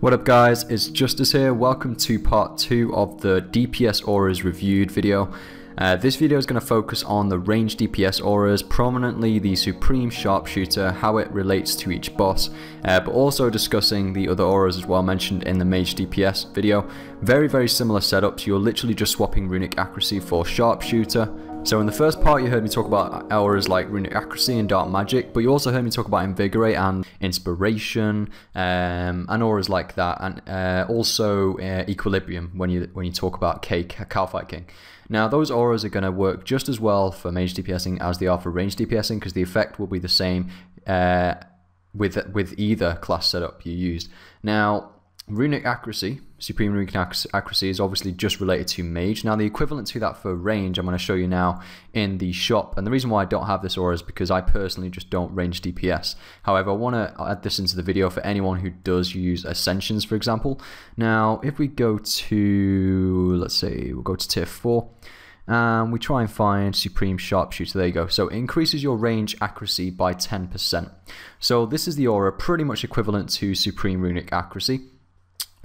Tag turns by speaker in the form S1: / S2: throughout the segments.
S1: What up guys, it's Justice here. Welcome to part 2 of the DPS Auras reviewed video. This video is going to focus on the ranged DPS Auras, prominently the Supreme Sharpshooter, how it relates to each boss, but also discussing the other auras as well mentioned in the Mage DPS video. Very similar setups. You're literally just swapping Runic Accuracy for Sharpshooter. So in the first part you heard me talk about auras like Runic Accuracy and Dark Magic, but you also heard me talk about Invigorate and Inspiration and auras like that, and also Equilibrium when you talk about Kalphite King. Now those auras are going to work just as well for Mage DPSing as they are for Range DPSing, because the effect will be the same with either class setup you used. Now Runic Accuracy, Supreme Runic Accuracy, is obviously just related to Mage. Now the equivalent to that for Range I'm going to show you now in the shop, and the reason why I don't have this aura is because I personally just don't range DPS. However, I want to add this into the video for anyone who does use Ascensions, for example. Now if we go to, let's say, we'll go to tier 4 and we try and find Supreme Sharpshooter. There you go. So it increases your range accuracy by 10%. So this is the aura pretty much equivalent to Supreme Runic Accuracy,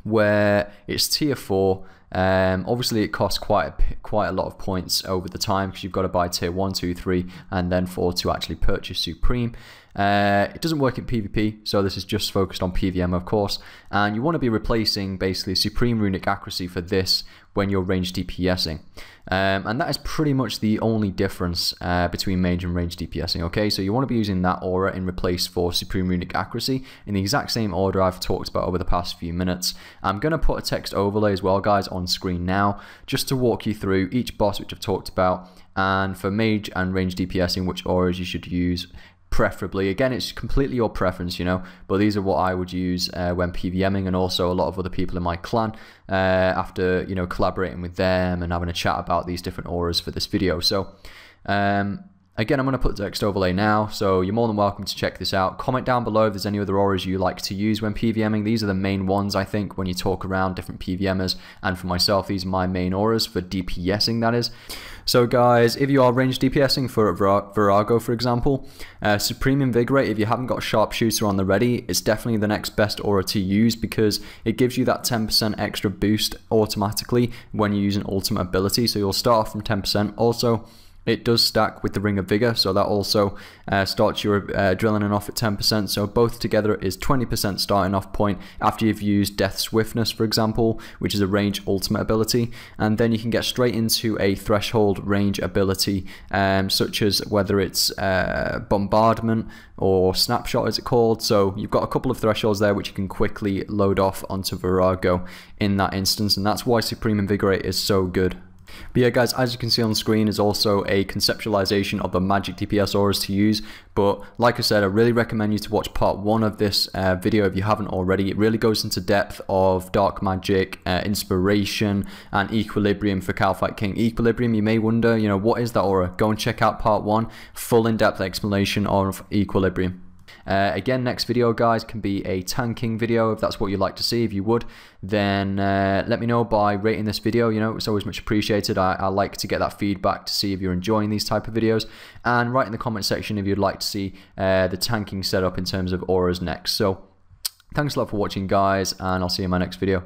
S1: where it's tier 4. Obviously it costs quite a lot of points over the time, because you've got to buy tier 1, 2, 3 and then 4 to actually purchase Supreme. It doesn't work in PvP, so this is just focused on PvM of course, and you want to be replacing basically Supreme Runic Accuracy for this when you're range DPSing. And that is pretty much the only difference between Mage and range DPSing, okay? So you want to be using that aura in replace for Supreme Runic Accuracy in the exact same order I've talked about over the past few minutes. I'm going to put a text overlay as well guys on screen now, just to walk you through each boss which I've talked about, and for Mage and range DPSing which auras you should use preferably. Again, it's completely your preference, you know, but these are what I would use when PVMing, and also a lot of other people in my clan after, you know, collaborating with them and having a chat about these different auras for this video. So again, I'm going to put the text overlay now, so you're more than welcome to check this out. Comment down below if there's any other auras you like to use when PVMing. These are the main ones, I think, when you talk around different PVMers, and for myself, these are my main auras for DPSing, that is. So guys, if you are range DPSing for VORAGO, for example, Supreme Invigorate, if you haven't got Sharpshooter on the ready, it's definitely the next best aura to use, because it gives you that 10% extra boost automatically when you use an ultimate ability. So you'll start off from 10%. Also, it does stack with the Ring of Vigor, so that also starts your adrenaline off at 10%. So both together is 20% starting off point after you've used Death Swiftness, for example, which is a range ultimate ability. And then you can get straight into a threshold range ability, such as whether it's Bombardment or Snapshot, as it's called. So you've got a couple of thresholds there which you can quickly load off onto VORAGO in that instance, and that's why Supreme Invigorate is so good. But yeah guys, as you can see on the screen is also a conceptualization of the magic DPS auras to use. But like I said, I really recommend you to watch part 1 of this video if you haven't already. It really goes into depth of Dark Magic, Inspiration and Equilibrium for Kalphite King. Equilibrium, you may wonder, you know, what is that aura? Go and check out part 1, full in-depth explanation of Equilibrium. Again, next video guys can be a tanking video if that's what you'd like to see. If you would, then let me know by rating this video. You know, it's always much appreciated. I like to get that feedback to see if you're enjoying these type of videos, and write in the comment section if you'd like to see the tanking setup in terms of auras next. So thanks a lot for watching guys, and I'll see you in my next video.